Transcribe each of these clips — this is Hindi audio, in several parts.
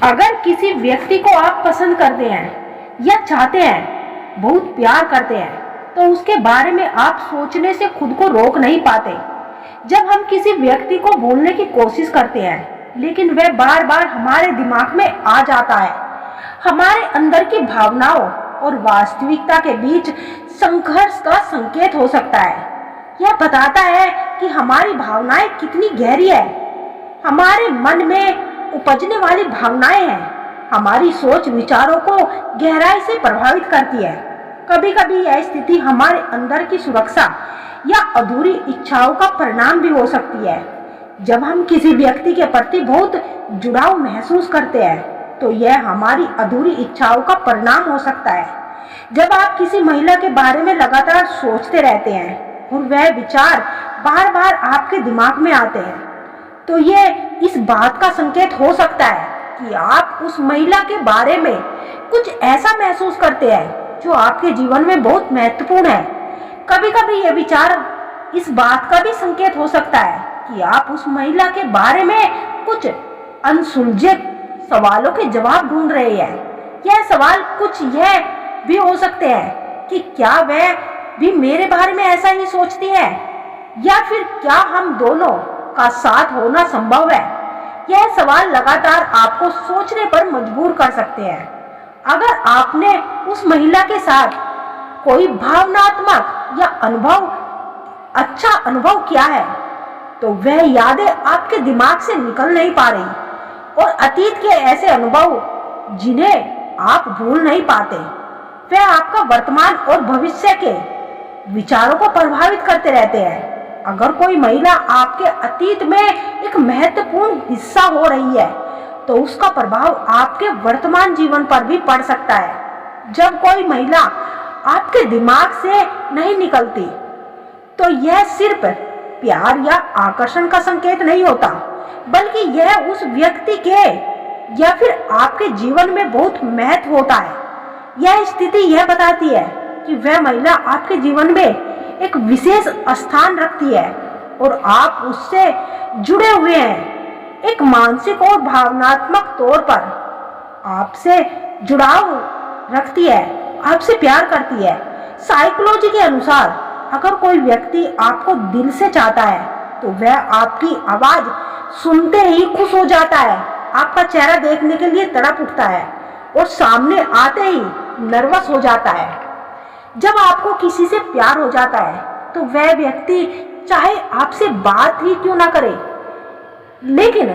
अगर किसी व्यक्ति को आप पसंद करते हैं या चाहते हैं, बहुत प्यार करते हैं, तो उसके बारे में आप सोचने से खुद को रोक नहीं पाते। जब हम किसी व्यक्ति को भूलने की कोशिश करते हैं, लेकिन वह बार बार हमारे दिमाग में आ जाता है, हमारे अंदर की भावनाओं और वास्तविकता के बीच संघर्ष का संकेत हो सकता है। यह बताता है कि हमारी भावनाएं कितनी गहरी है। हमारे मन में उपजने वाली भावनाएं हैं, हमारी सोच विचारों को गहराई से प्रभावित करती है। कभी कभी यह स्थिति हमारे अंदर की सुरक्षा या अधूरी इच्छाओं का परिणाम भी हो सकती है। जब हम किसी व्यक्ति के प्रति बहुत जुड़ाव महसूस करते हैं, तो यह हमारी अधूरी इच्छाओं का परिणाम हो सकता है। जब आप किसी महिला के बारे में लगातार सोचते रहते हैं और वह विचार बार बार आपके दिमाग में आते हैं, तो यह इस बात का संकेत हो सकता है कि आप उस महिला के बारे में कुछ ऐसा महसूस करते हैं जो आपके जीवन में बहुत महत्वपूर्ण है। कभी कभी यह विचार इस बात का भी संकेत हो सकता है कि आप उस महिला के बारे में कुछ अनसुलझे सवालों के जवाब ढूंढ रहे हैं। यह सवाल कुछ यह भी हो सकते हैं कि क्या वह भी मेरे बारे में ऐसा ही सोचती है, या फिर क्या हम दोनों का साथ होना संभव है। यह सवाल लगातार आपको सोचने पर मजबूर कर सकते हैं। अगर आपने उस महिला के साथ कोई भावनात्मक या अच्छा अनुभव किया है, तो वह यादें आपके दिमाग से निकल नहीं पा रही, और अतीत के ऐसे अनुभव जिन्हें आप भूल नहीं पाते, वह आपका वर्तमान और भविष्य के विचारों को प्रभावित करते रहते हैं। अगर कोई महिला आपके अतीत में एक महत्वपूर्ण हिस्सा हो रही है, तो उसका प्रभाव आपके वर्तमान जीवन पर भी पड़ सकता है। जब कोई महिला आपके दिमाग से नहीं निकलती, तो यह सिर्फ प्यार या आकर्षण का संकेत नहीं होता, बल्कि यह उस व्यक्ति के या फिर आपके जीवन में बहुत महत्व होता है। यह स्थिति यह बताती है कि वह महिला आपके जीवन में एक विशेष स्थान रखती है और आप उससे जुड़े हुए हैं। एक मानसिक और भावनात्मक तौर पर आपसे जुड़ाव रखती है, आपसे प्यार करती है। साइकोलॉजी के अनुसार अगर कोई व्यक्ति आपको दिल से चाहता है, तो वह आपकी आवाज सुनते ही खुश हो जाता है, आपका चेहरा देखने के लिए तड़प उठता है और सामने आते ही नर्वस हो जाता है। जब आपको किसी से प्यार हो जाता है, तो वह व्यक्ति चाहे आपसे बात ही क्यों ना करे, लेकिन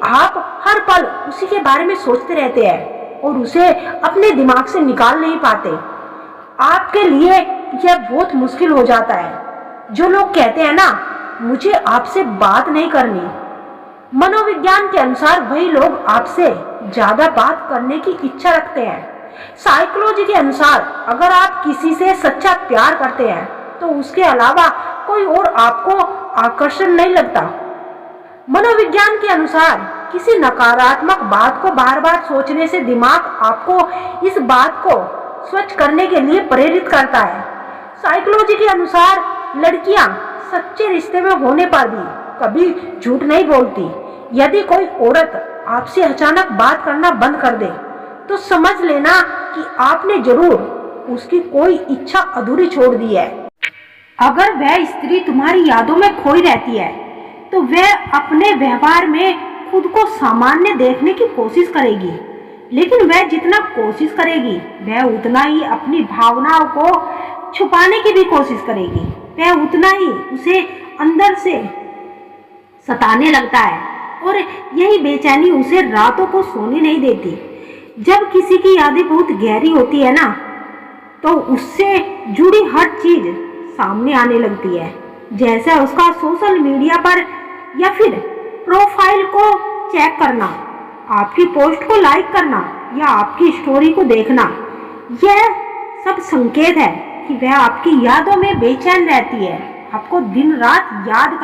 आप हर पल उसी के बारे में सोचते रहते हैं और उसे अपने दिमाग से निकाल नहीं पाते। आपके लिए यह बहुत मुश्किल हो जाता है। जो लोग कहते हैं ना, मुझे आपसे बात नहीं करनी, मनोविज्ञान के अनुसार वही लोग आपसे ज्यादा बात करने की इच्छा रखते हैं। साइकोलॉजी के अनुसार अगर आप किसी से सच्चा प्यार करते हैं, तो उसके अलावा कोई और आपको आकर्षण नहीं लगता। मनोविज्ञान के अनुसार किसी नकारात्मक बात को बार बार सोचने से दिमाग आपको इस बात को स्वच्छ करने के लिए प्रेरित करता है। साइकोलॉजी के अनुसार लड़कियां सच्चे रिश्ते में होने पर भी कभी झूठ नहीं बोलती। यदि कोई औरत आपसे अचानक बात करना बंद कर दे, तो समझ लेना कि आपने जरूर उसकी कोई इच्छा अधूरी छोड़ दी है। अगर वह स्त्री तुम्हारी यादों में खोई रहती है, तो वह अपने व्यवहार में खुद को सामान्य देखने की कोशिश करेगी, लेकिन वह जितना कोशिश करेगी, वह उतना ही अपनी भावनाओं को छुपाने की भी कोशिश करेगी। वह उतना ही उसे अंदर से सताने लगता है, और यही बेचैनी उसे रातों को सोने नहीं देती। जब किसी की यादें बहुत गहरी होती है ना, तो उससे जुड़ी हर चीज सामने आने लगती है। जैसे उसका सोशल मीडिया पर या फिर प्रोफाइल को चेक करना, आपकी पोस्ट को लाइक करना या आपकी स्टोरी को देखना, यह सब संकेत है कि वह आपकी यादों में बेचैन रहती है, आपको दिन रात याद